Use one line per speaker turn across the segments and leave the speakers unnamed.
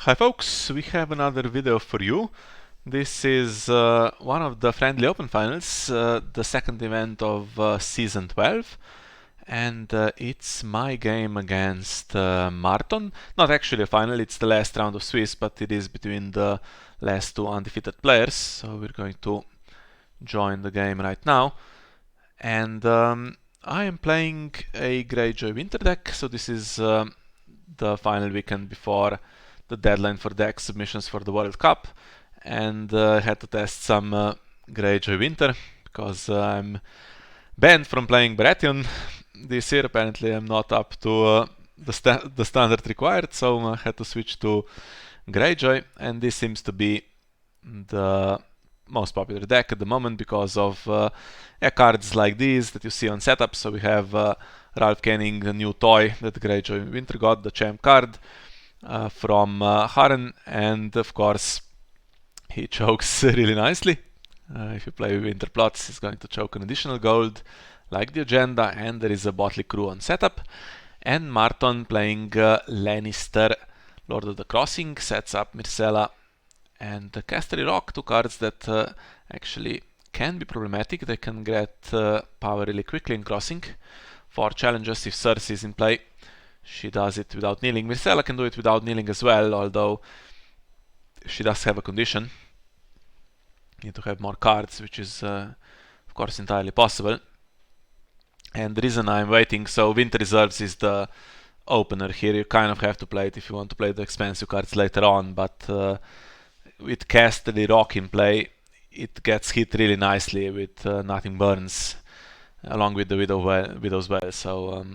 Hi folks, we have another video for you. This is one of the friendly open finals, the second event of season 12, and it's my game against Márton. Not actually a final, it's the last round of Swiss, but it is between the last two undefeated players, so we're going to join the game right now. And I am playing a Greyjoy winter deck, so this is the final weekend before the deadline for deck submissions for the World Cup, and I had to test some Greyjoy winter because I'm banned from playing Baratheon this year. Apparently I'm not up to the standard required, so I had to switch to Greyjoy, and this seems to be the most popular deck at the moment because of cards like these that you see on setup. So we have Ralph Kenning, the new toy that Greyjoy Winter got, the champ card from Harren, and of course he chokes really nicely. If you play Winter Plots, he's going to choke an additional gold like the agenda, and there is a Botley crew on setup. And Márton playing Lannister, Lord of the Crossing, sets up Myrcella and Casterly Rock, two cards that actually can be problematic. They can get power really quickly in crossing. For challenges, if Cersei is in play, she does it without kneeling. Myrcella can do it without kneeling as well, although she does have a condition. You need to have more cards, which is of course entirely possible. And the reason I'm waiting, so Winter Reserves is the opener here. You kind of have to play it if you want to play the expensive cards later on, but with Casterly Rock in play, it gets hit really nicely with Nothing Burns, along with the Widow's Well, so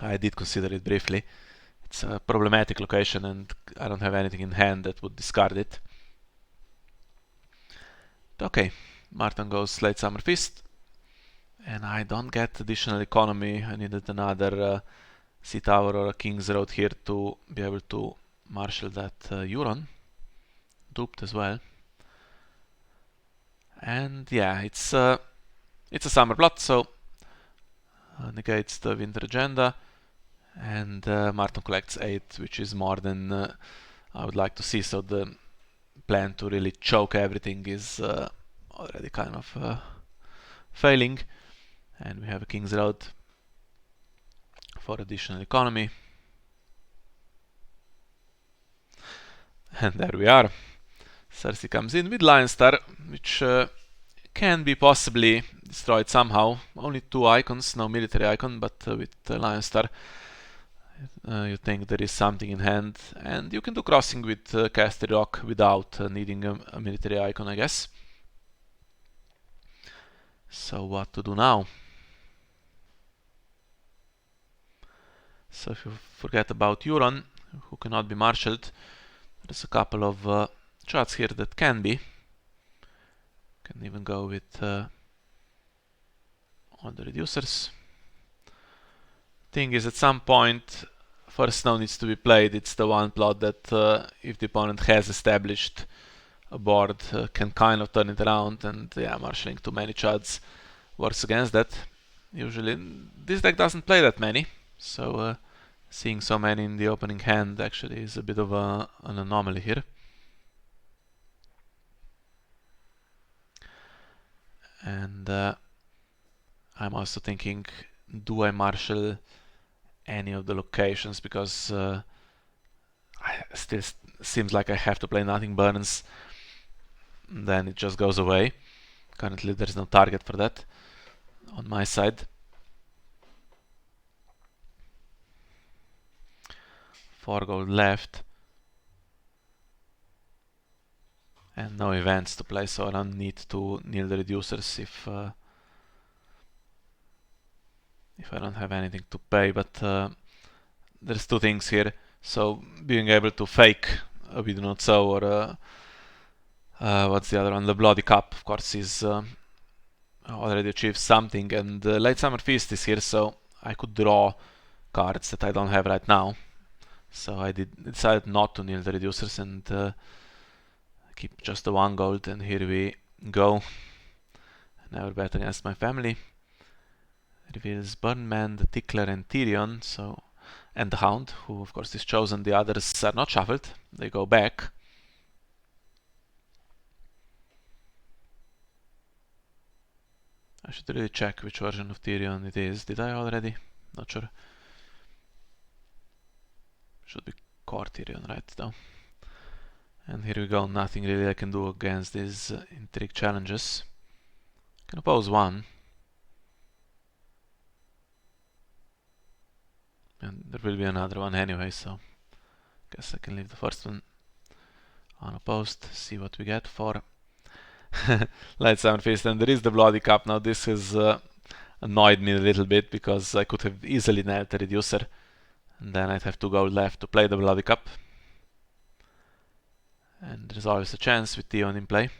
I did consider it briefly. It's a problematic location and I don't have anything in hand that would discard it. Okay, Márton goes Late Summer Feast, and I don't get additional economy. I needed another Sea Tower or a King's Road here to be able to marshal that Euron. Duped as well. And yeah, it's a summer plot, so negates the winter agenda, and Márton collects 8, which is more than I would like to see, so the plan to really choke everything is already kind of failing. And we have a King's Road for additional economy. And there we are. Cersei comes in with Lannister, which can be possibly destroyed somehow. Only 2 icons, no military icon, but with Lannister you think there is something in hand. And you can do crossing with Casterly Rock without needing a military icon, I guess. So what to do now? So if you forget about Euron, who cannot be marshaled, there's a couple of shots here that can be. Can even go with all the reducers. Thing is, at some point, first snow needs to be played. It's the one plot that if the opponent has established a board, can kind of turn it around, and yeah, marshalling too many chuds works against that. Usually, this deck doesn't play that many, so seeing so many in the opening hand actually is a bit of an anomaly here. And I'm also thinking, do I marshal any of the locations, because still seems like I have to play Nothing Burns, then it just goes away. Currently there's no target for that on my side. 4 gold left and no events to play, so I don't need to kneel the reducers if I don't have anything to pay. But there's 2 things here. So being able to fake a We Do Not Sow, or what's the other one? The Bloody Cup, of course, is already achieved something. And Late Summer Feast is here, so I could draw cards that I don't have right now. So I decided not to kneel the reducers and keep just the 1 gold, and here we go. Never bet against my family. Reveals Burnman, the Tickler, and Tyrion, so and the Hound, who of course is chosen. The others are not shuffled, they go back. I should really check which version of Tyrion it is. Did I already? Not sure. Should be core Tyrion, right, though. And here we go, nothing really I can do against these intrigue challenges. Can oppose one. And there will be another one anyway, so guess I can leave the first one unopposed, see what we get for Lightsummer Feast. And there is the Bloody Cup. Now this has annoyed me a little bit because I could have easily nailed the Reducer and then I'd have 2 gold left to play the Bloody Cup. And there's always a chance with Theon in play.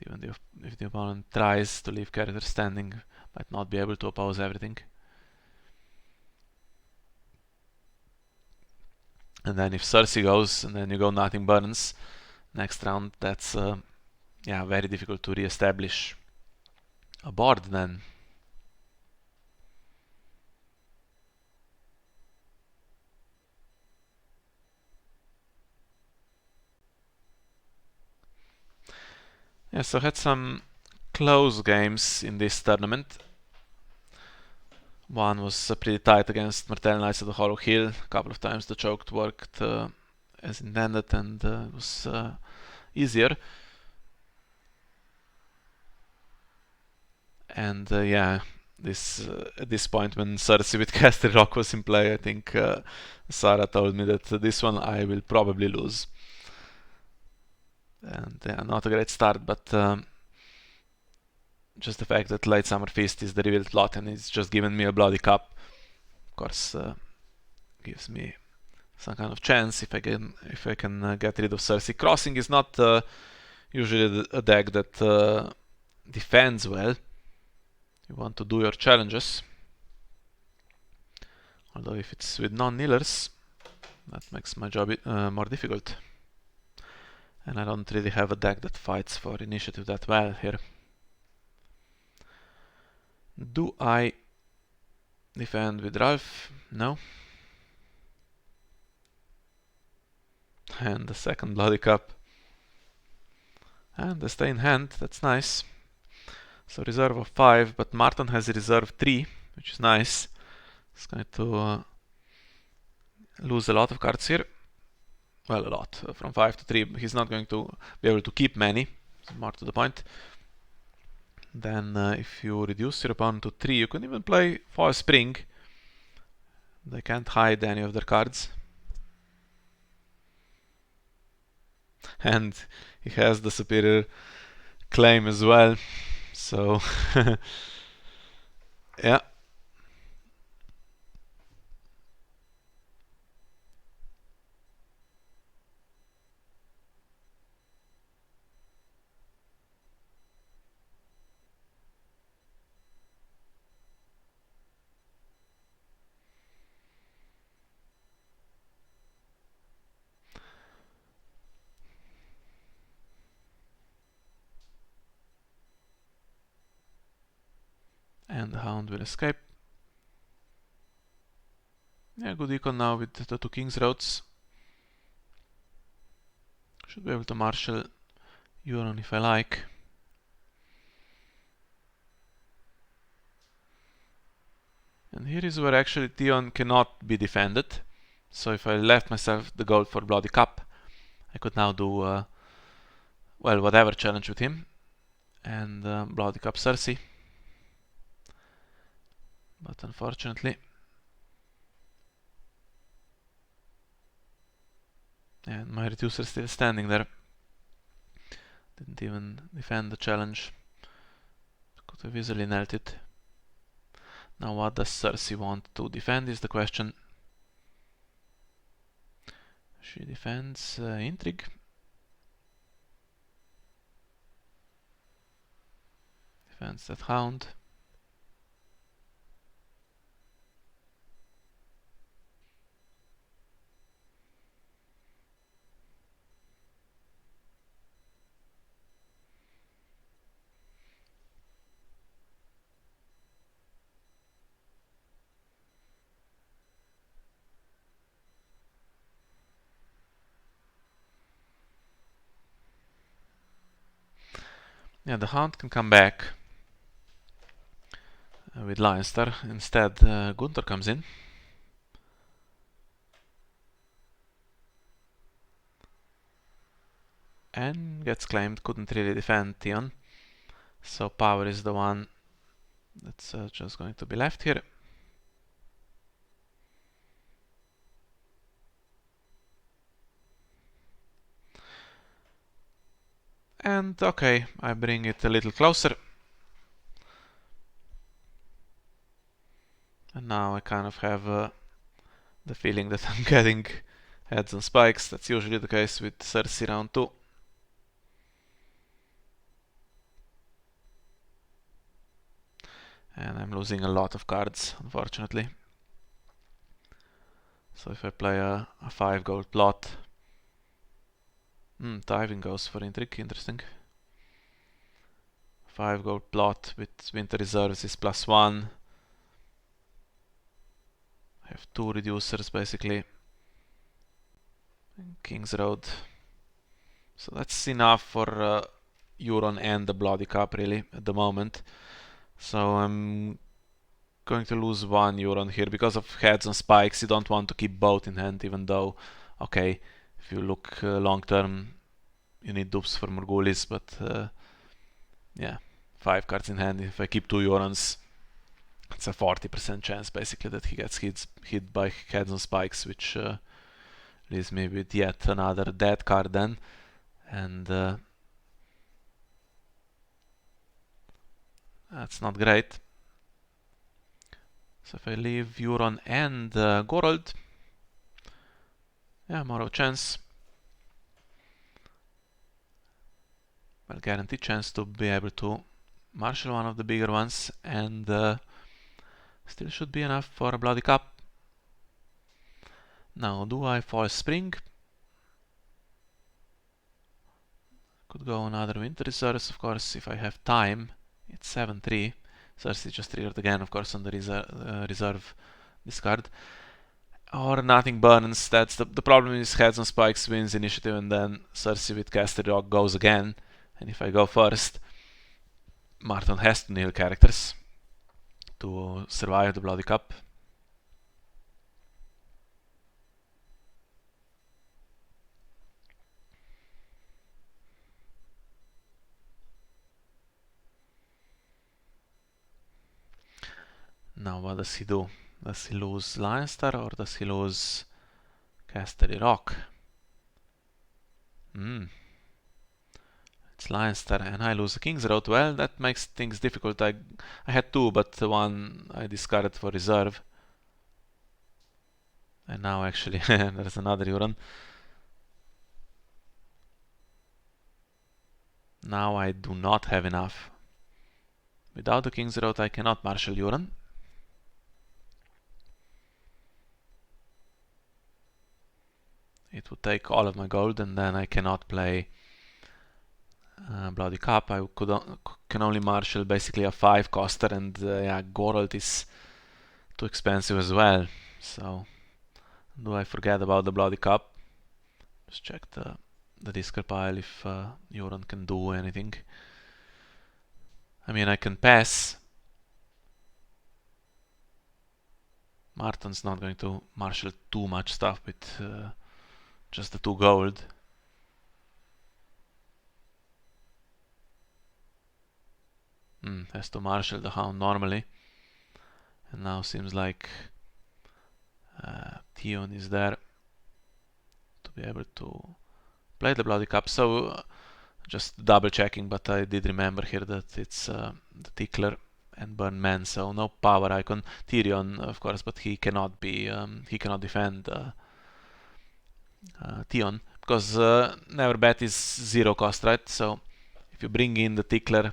Even if the opponent tries to leave characters standing, might not be able to oppose everything. And then if Cersei goes and then you go nothing burns next round, that's yeah, very difficult to re-establish a board then. Yeah, so I had some close games in this tournament. One was pretty tight against Martell Knights of the Hollow Hill. A couple of times the choked worked as intended and it was easier. And yeah, at this point when Cersei with Castle Rock was in play, I think Sarah told me that this one I will probably lose. And yeah, not a great start, but just the fact that Lightsummer Feast is the revealed lot and it's just given me a Bloody Cup, of course, gives me some kind of chance if I can get rid of Cersei. Crossing is not usually a deck that defends well. You want to do your challenges. Although if it's with non-kneelers, that makes my job more difficult. And I don't really have a deck that fights for initiative that well here. Do I defend with Ralph? No. And the second Bloody Cup. And the stay in hand, that's nice. So reserve of 5, but Márton has reserve 3, which is nice. He's going to lose a lot of cards here. Well, a lot. From 5 to 3, he's not going to be able to keep many. More to the point. Then if you reduce your opponent to 3, you can even play Foil Spring. They can't hide any of their cards. And he has the superior claim as well. So, yeah. And the Hound will escape. Yeah, good econ now with the 2 King's Roads. Should be able to marshal Euron if I like. And here is where actually Theon cannot be defended. So if I left myself the gold for Bloody Cup, I could now do, well, whatever challenge with him. And Bloody Cup Cersei. But unfortunately, and my reducer still standing there. Didn't even defend the challenge. Could have easily knelt it. Now what does Cersei want to defend is the question. She defends Intrigue. Defends that Hound. Yeah, the Hound can come back with Lannister. Instead, Gunther comes in. And gets claimed, couldn't really defend Theon. So power is the one that's just going to be left here. And okay, I bring it a little closer. And now I kind of have the feeling that I'm getting heads and spikes. That's usually the case with Cersei round 2. And I'm losing a lot of cards, unfortunately. So if I play a 5 gold plot, Tywin goes for intrigue, interesting. 5 gold plot with winter reserves is +1. I have 2 reducers basically. And King's Road. So that's enough for Euron and the Bloody Cup really at the moment. So I'm going to lose 1 Euron here because of heads and spikes. You don't want to keep both in hand, even though, okay, if you look long term, you need dupes for Morghulis, but yeah, 5 cards in hand. If I keep 2 Eurons, it's a 40% chance basically that he gets hit by heads and spikes, which leaves me with yet another dead card then. And that's not great. So if I leave Euron and Gorold, yeah, more of a chance. Well, guaranteed chance to be able to marshal one of the bigger ones, and still should be enough for a Bloody Cup. Now, do I fall Spring? Could go another Winter Reserves, of course, if I have time. It's 7-3. Cersei just triggered again, of course, on the reserve discard. Or Nothing Burns. That's the problem is Heads and Spikes wins initiative, and then Cersei with Casterly Rock goes again. And if I go first, Márton has to kneel characters to survive the Bloody Cup. Now what does he do? Does he lose Lannister or does he lose Casterly Rock? It's Lannister and I lose the King's Road. Well, that makes things difficult. I had 2, but one I discarded for reserve. And now actually there's another Euron. Now I do not have enough. Without the King's Road I cannot marshal Euron. It would take all of my gold and then I cannot play Bloody Cup. I can only marshal basically a 5 coster, and yeah, Gorold is too expensive as well. So do I forget about the Bloody Cup? Just check the discard pile if Euron can do anything. I mean, I can pass. Márton's not going to marshal too much stuff with just the 2 gold. Has to marshal the Hound normally. And now seems like Theon is there to be able to play the Bloody Cup. So just double checking, but I did remember here that it's the Tickler and Burn Man, so no power icon. Tyrion, of course, but he cannot be he cannot defend Theon because Never Bet is 0 cost, right? So if you bring in the Tickler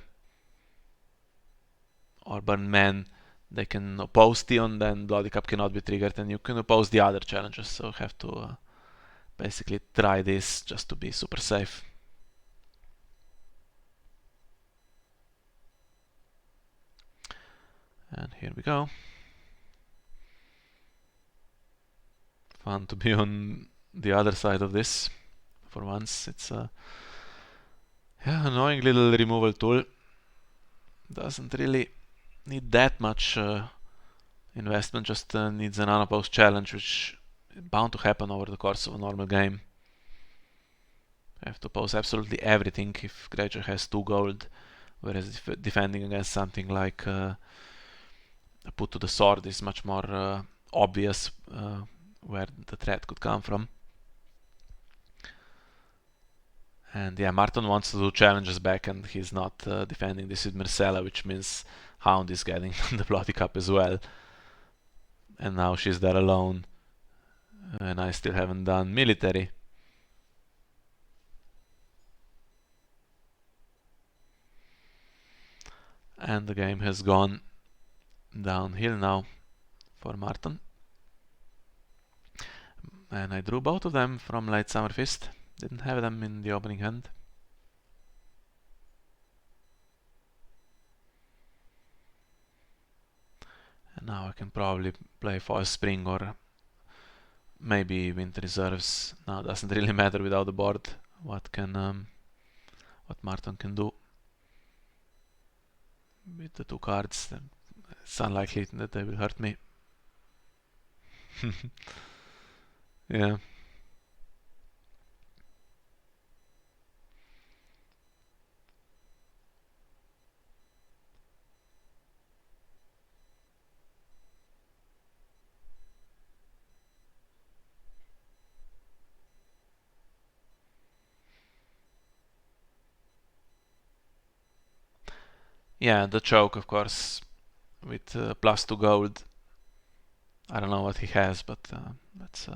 or Burn Man, they can oppose Theon, then Bloody Cup cannot be triggered, and you can oppose the other challenges. So have to basically try this just to be super safe. And here we go. Fun to be on the other side of this for once. It's Yeah, annoying little removal tool. Doesn't really need that much investment, just needs an unopposed challenge, which is bound to happen over the course of a normal game. I have to pose absolutely everything if Greyjoy has 2 gold, whereas defending against something like a put to the sword is much more obvious where the threat could come from. And yeah, Márton wants to do challenges back, and he's not defending this with Myrcella, which means Hound is getting the Bloody Cup as well. And now she's there alone, and I still haven't done military. And the game has gone downhill now for Márton. And I drew both of them from Late Summer Fist. Didn't have them in the opening hand. And now I can probably play False Spring or maybe Winter Reserves. Now it doesn't really matter without the board what Márton can do with the 2 cards. It's unlikely that they will hurt me. Yeah. Yeah, the choke, of course, with +2 gold. I don't know what he has, but it's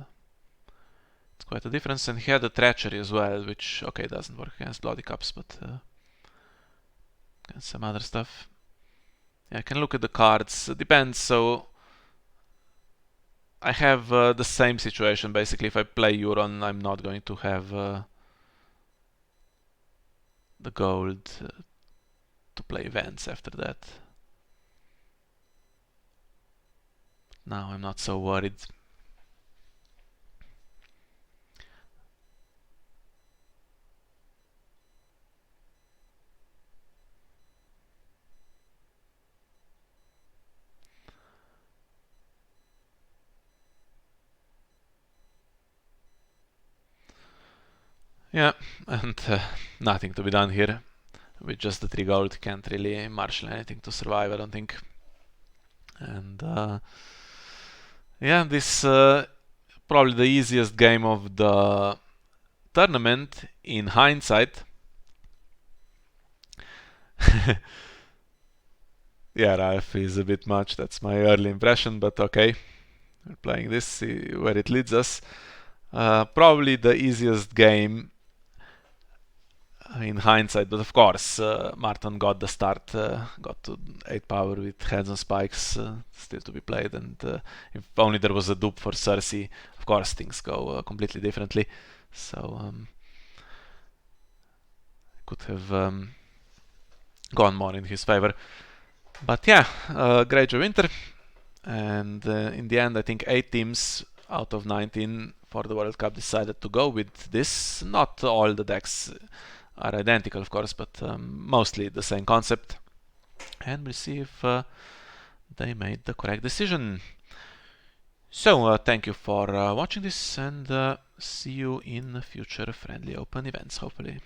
quite a difference. And he had a treachery as well, which, okay, doesn't work against Bloody Cups, but against some other stuff. Yeah, I can look at the cards. It depends. So I have the same situation basically. If I play Euron, I'm not going to have the gold to play events after that. Now I'm not so worried. Yeah, and nothing to be done here. With just the 3 gold, can't really marshal anything to survive, I don't think. And yeah, this probably the easiest game of the tournament in hindsight. Yeah, Ralph is a bit much, that's my early impression, but okay. We're playing this, see where it leads us. Probably the easiest game in hindsight, but of course, Márton got the start, got to 8 power with Heads and Spikes still to be played, and if only there was a dupe for Cersei, of course things go completely differently. So could have gone more in his favor. But yeah, Greyjoy Winter, and in the end I think 8 teams out of 19 for the World Cup decided to go with this. Not all the decks are identical, of course, but mostly the same concept. And we'll see if they made the correct decision. So thank you for watching this, and see you in future friendly open events, hopefully.